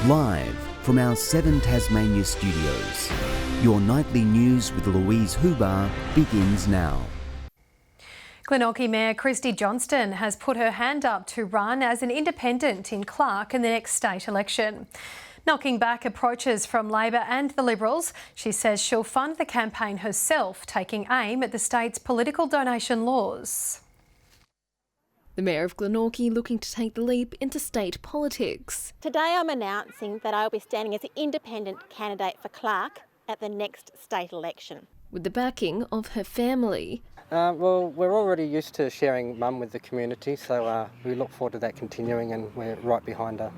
Live from our 7 Tasmania studios, your nightly news with Louise Huber begins now. Glenorchy Mayor Christy Johnston has put her hand up to run as an independent in Clark in the next state election. Knocking back approaches from Labor and the Liberals, she says she'll fund the campaign herself, taking aim at the state's political donation laws. The Mayor of Glenorchy looking to take the leap into state politics. Today I'm announcing that I will be standing as an independent candidate for Clark at the next state election. With the backing of her family. Well, we're already used to sharing Mum with the community, so we look forward to that continuing, and we're right behind her.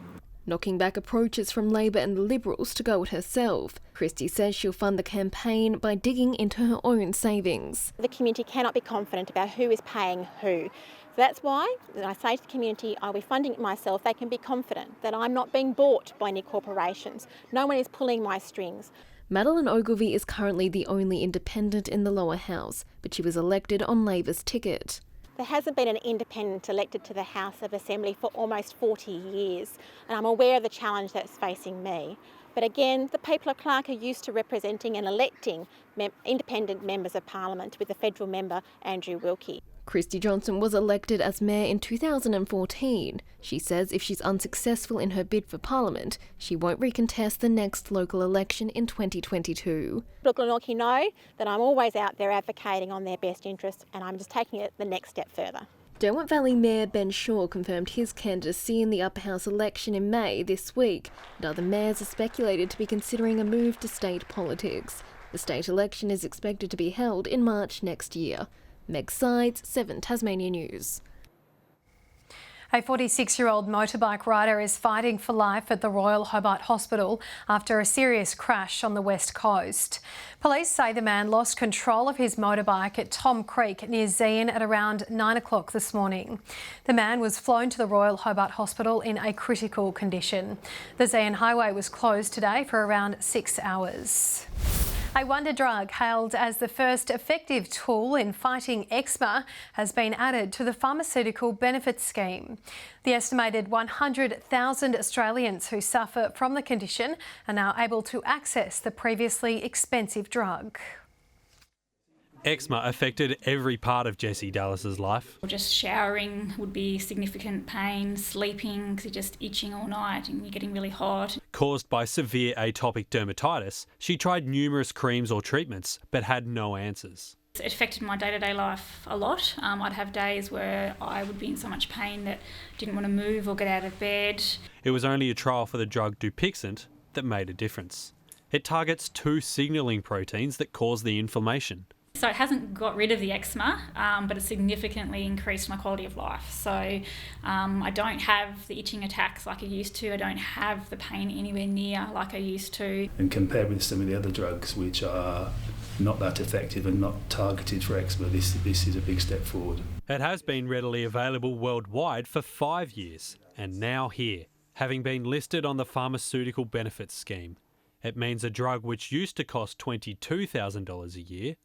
Knocking back approaches from Labor and the Liberals to go it herself. Christy says she'll fund the campaign by digging into her own savings. The community cannot be confident about who is paying who. That's why when I say to the community I'll be funding it myself, they can be confident that I'm not being bought by any corporations. No one is pulling my strings. Madeline Ogilvie is currently the only independent in the lower house, but she was elected on Labor's ticket. There hasn't been an independent elected to the House of Assembly for almost 40 years, and I'm aware of the challenge that's facing me. But again, the people of Clark are used to representing and electing independent members of Parliament, with the federal member Andrew Wilkie. Christy Johnston was elected as mayor in 2014. She says if she's unsuccessful in her bid for Parliament, she won't recontest the next local election in 2022. Glenorchy know that I'm always out there advocating on their best interests, and I'm just taking it the next step further. Derwent Valley Mayor Ben Shaw confirmed his candidacy in the Upper House election in May this week, and other mayors are speculated to be considering a move to state politics. The state election is expected to be held in March next year. Meg Sides, 7 Tasmania News. A 46-year-old motorbike rider is fighting for life at the Royal Hobart Hospital after a serious crash on the west coast. Police say the man lost control of his motorbike at Tom Creek near Zeehan at around 9 o'clock this morning. The man was flown to the Royal Hobart Hospital in a critical condition. The Zeehan Highway was closed today for around 6 hours. A wonder drug hailed as the first effective tool in fighting eczema has been added to the pharmaceutical benefits scheme. The estimated 100,000 Australians who suffer from the condition are now able to access the previously expensive drug. Eczema affected every part of Jessie Dallas's life. Just showering would be significant pain, sleeping because you're just itching all night and you're getting really hot. Caused by severe atopic dermatitis, she tried numerous creams or treatments but had no answers. It affected my day-to-day life a lot. I'd have days where I would be in so much pain that I didn't want to move or get out of bed. It was only a trial for the drug Dupixent that made a difference. It targets 2 signalling proteins that cause the inflammation. So it hasn't got rid of the eczema, but it's significantly increased my quality of life. So I don't have the itching attacks like I used to. I don't have the pain anywhere near like I used to. And compared with some of the other drugs which are not that effective and not targeted for eczema, this is a big step forward. It has been readily available worldwide for 5 years, and now here, having been listed on the Pharmaceutical Benefits Scheme. It means a drug which used to cost $22,000 a year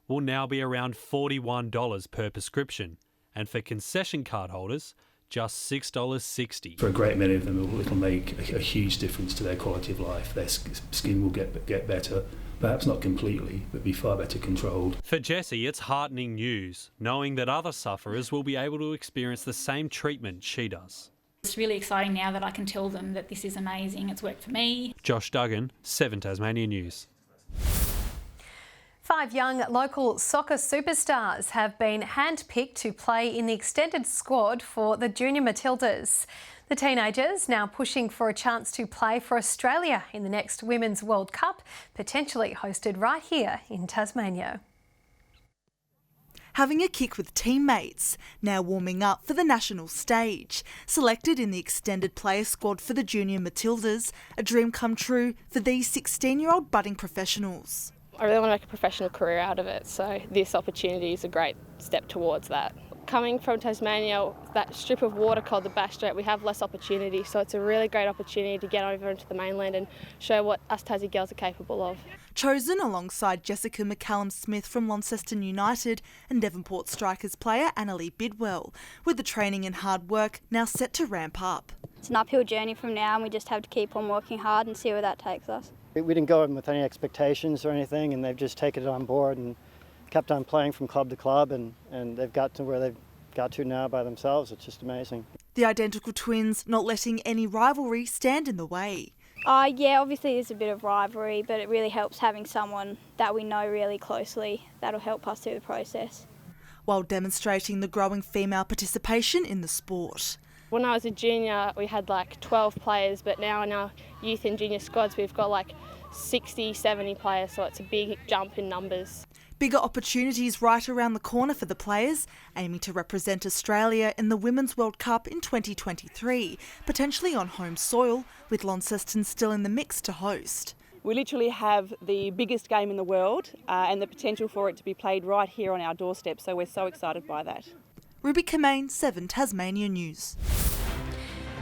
will now be around $41 per prescription, and for concession card holders, just $6.60. For a great many of them, it'll make a huge difference to their quality of life. Their skin will get better, perhaps not completely, but be far better controlled. For Jessie, it's heartening news, knowing that other sufferers will be able to experience the same treatment she does. It's really exciting now that I can tell them that this is amazing, it's worked for me. Josh Duggan, 7 Tasmania News. 5 young local soccer superstars have been handpicked to play in the extended squad for the Junior Matildas. The teenagers now pushing for a chance to play for Australia in the next Women's World Cup, potentially hosted right here in Tasmania. Having a kick with teammates, now warming up for the national stage. Selected in the extended player squad for the Junior Matildas, a dream come true for these 16-year-old budding professionals. I really want to make a professional career out of it, so this opportunity is a great step towards that. coming from Tasmania, that strip of water called the Bass Strait, we have less opportunity. So it's a really great opportunity to get over into the mainland and show what us Tassie girls are capable of. Chosen alongside Jessica McCallum-Smith from Launceston United and Devonport Strikers player Annalie Bidwell, with the training and hard work now set to ramp up. It's an uphill journey from now and we just have to keep on working hard and see where that takes us. We didn't go in with any expectations or anything, and they've just taken it on board and kept on playing from club to club, and they've got to where they've got to now by themselves. It's just amazing. The identical twins not letting any rivalry stand in the way. Yeah, obviously there's a bit of rivalry, but it really helps having someone that we know really closely. That'll help us through the process. While demonstrating the growing female participation in the sport. When I was a junior, we had like 12 players, but now in our youth and junior squads, we've got like 60, 70 players, so it's a big jump in numbers. Bigger opportunities right around the corner for the players, aiming to represent Australia in the Women's World Cup in 2023, potentially on home soil, with Launceston still in the mix to host. We literally have the biggest game in the world and the potential for it to be played right here on our doorstep, so we're so excited by that. Ruby Kamane, 7 Tasmania News.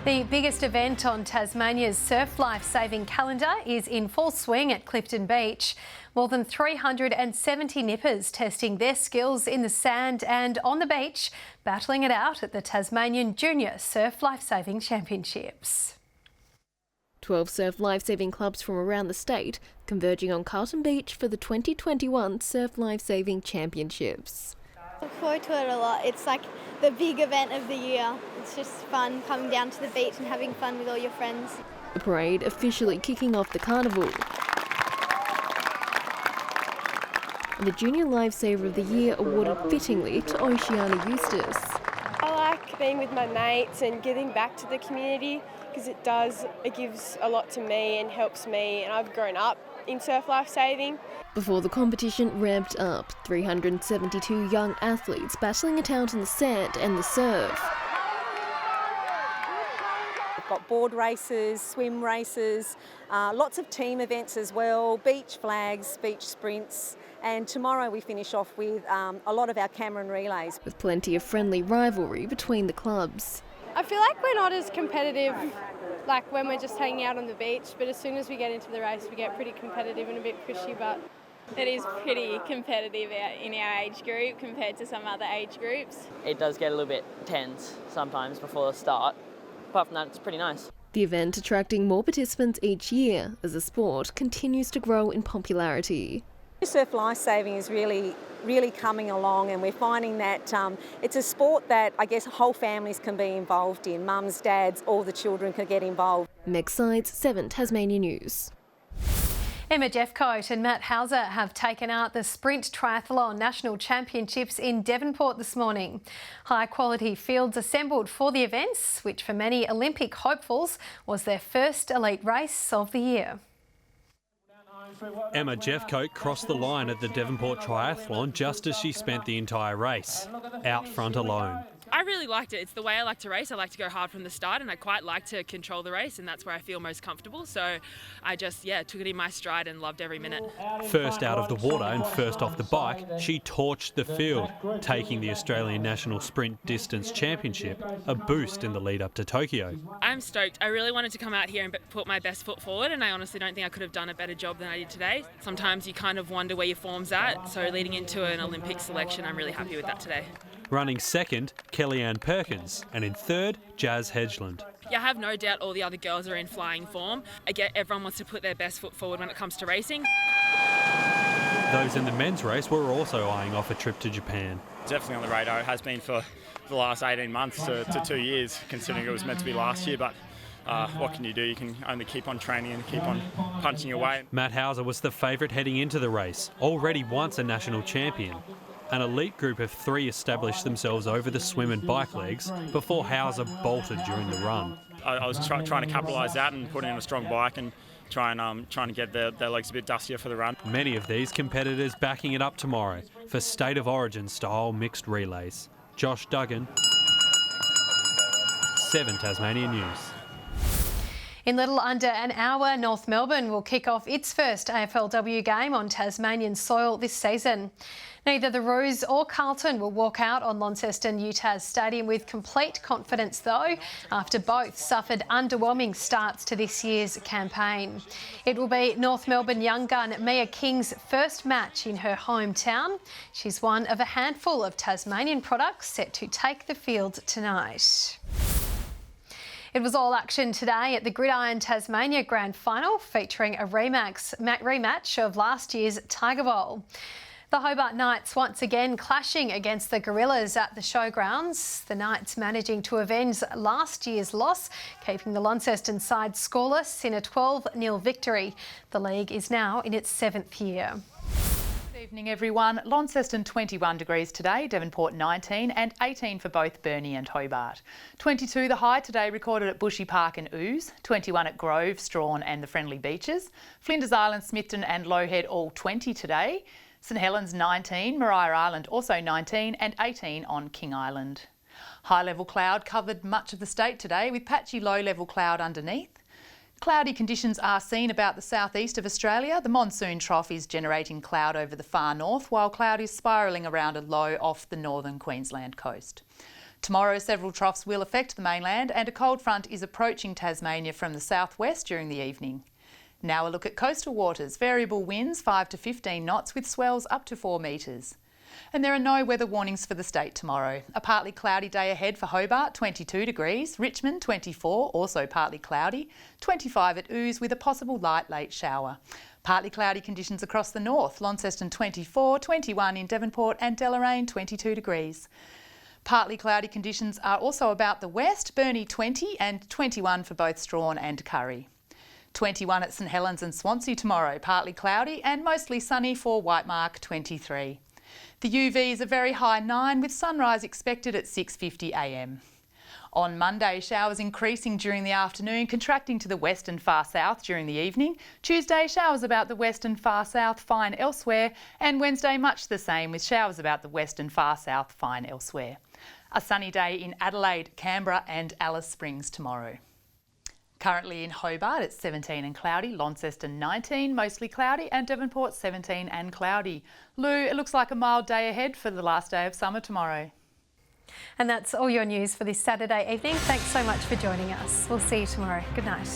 The biggest event on Tasmania's surf life-saving calendar is in full swing at Clifton Beach. More than 370 nippers testing their skills in the sand and on the beach, battling it out at the Tasmanian Junior Surf Lifesaving Championships. 12 surf lifesaving clubs from around the state converging on Carlton Beach for the 2021 Surf Lifesaving Championships. I look forward to it a lot. It's like the big event of the year. It's just fun coming down to the beach and having fun with all your friends. The parade officially kicking off the carnival. And the Junior Lifesaver of the Year awarded fittingly to Oceana Eustace. I like being with my mates and giving back to the community because it gives a lot to me and helps me, and I've grown up in surf lifesaving. Before the competition ramped up, 372 young athletes battling it out in the sand and the surf. We've got board races, swim races, lots of team events as well, beach flags, beach sprints, and tomorrow we finish off with a lot of our Cameron relays. With plenty of friendly rivalry between the clubs. I feel like we're not as competitive like when we're just hanging out on the beach, but as soon as we get into the race we get pretty competitive and a bit pushy, but it is pretty competitive in our age group compared to some other age groups. It does get a little bit tense sometimes before the start. Apart from that, it's pretty nice. The event attracting more participants each year as the sport continues to grow in popularity. Surf lifesaving is really coming along, and we're finding that it's a sport that I guess whole families can be involved in. Mums, dads, all the children can get involved. Meg Sides, 7 Tasmania News. Emma Jeffcoat and Matt Hauser have taken out the Sprint Triathlon National Championships in Devonport this morning. High-quality fields assembled for the events, which for many Olympic hopefuls was their first elite race of the year. Emma Jeffcoat crossed the line at the Devonport Triathlon just as she spent the entire race, out front alone. I really liked it. It's the way I like to race. I like to go hard from the start, and I quite like to control the race, and that's where I feel most comfortable. So I just, took it in my stride and loved every minute. First out of the water and first off the bike, she torched the field, taking the Australian National Sprint Distance Championship a boost in the lead up to Tokyo. I'm stoked. I really wanted to come out here and put my best foot forward, and I honestly don't think I could have done a better job than I did today. Sometimes you kind of wonder where your form's at, so leading into an Olympic selection, I'm really happy with that today. Running second, Kellyanne Perkins, and in third, Jazz Hedgeland. Yeah, I have no doubt all the other girls are in flying form. I get everyone wants to put their best foot forward when it comes to racing. Those in the men's race were also eyeing off a trip to Japan. Definitely on the radar. It has been for the last 18 months to 2 years, considering it was meant to be last year, but what can you do? You can only keep on training and keep on punching away. Matt Hauser was the favourite heading into the race, already once a national champion. An elite group of 3 established themselves over the swim and bike legs before Hauser bolted during the run. I was trying to capitalise that and put in a strong bike and trying to get their legs a bit dustier for the run. Many of these competitors backing it up tomorrow for State of Origin style mixed relays. Josh Duggan, 7 Tasmania News. In little under an hour, North Melbourne will kick off its first AFLW game on Tasmanian soil this season. Neither the Roos or Carlton will walk out on Launceston UTAS Stadium with complete confidence though, after both suffered underwhelming starts to this year's campaign. It will be North Melbourne young gun Mia King's first match in her hometown. She's one of a handful of Tasmanian products set to take the field tonight. It was all action today at the Gridiron Tasmania Grand Final, featuring a rematch of last year's Tiger Bowl. The Hobart Knights once again clashing against the Gorillas at the showgrounds. The Knights managing to avenge last year's loss, keeping the Launceston side scoreless in a 12-0 victory. The league is now in its 7th year. Good evening everyone. Launceston 21 degrees today, Devonport 19 and 18 for both Burnie and Hobart. 22 the high today recorded at Bushy Park and Ooze, 21 at Grove, Strawn and the Friendly Beaches. Flinders Island, Smithton and Lowhead all 20 today. St Helens 19, Maria Island also 19 and 18 on King Island. High level cloud covered much of the state today with patchy low level cloud underneath. Cloudy conditions are seen about the southeast of Australia. The monsoon trough is generating cloud over the far north, while cloud is spiralling around a low off the northern Queensland coast. Tomorrow, several troughs will affect the mainland and a cold front is approaching Tasmania from the southwest during the evening. Now a look at coastal waters. Variable winds 5 to 15 knots with swells up to 4 metres. And there are no weather warnings for the state tomorrow. A partly cloudy day ahead for Hobart, 22 degrees. Richmond, 24, also partly cloudy. 25 at Ooze with a possible light late shower. Partly cloudy conditions across the north. Launceston 24, 21 in Devonport and Deloraine 22 degrees. Partly cloudy conditions are also about the west. Burnie 20 and 21 for both Strawn and Curry. 21 at St Helens and Swansea tomorrow, partly cloudy and mostly sunny for Whitemark 23. The UV is a very high 9 with sunrise expected at 6:50 a.m. On Monday, showers increasing during the afternoon, contracting to the west and far south during the evening. Tuesday, showers about the west and far south, fine elsewhere. And Wednesday, much the same with showers about the west and far south, fine elsewhere. A sunny day in Adelaide, Canberra and Alice Springs tomorrow. Currently in Hobart, it's 17 and cloudy, Launceston 19, mostly cloudy, and Devonport 17 and cloudy. Lou, it looks like a mild day ahead for the last day of summer tomorrow. And that's all your news for this Saturday evening. Thanks so much for joining us. We'll see you tomorrow. Good night.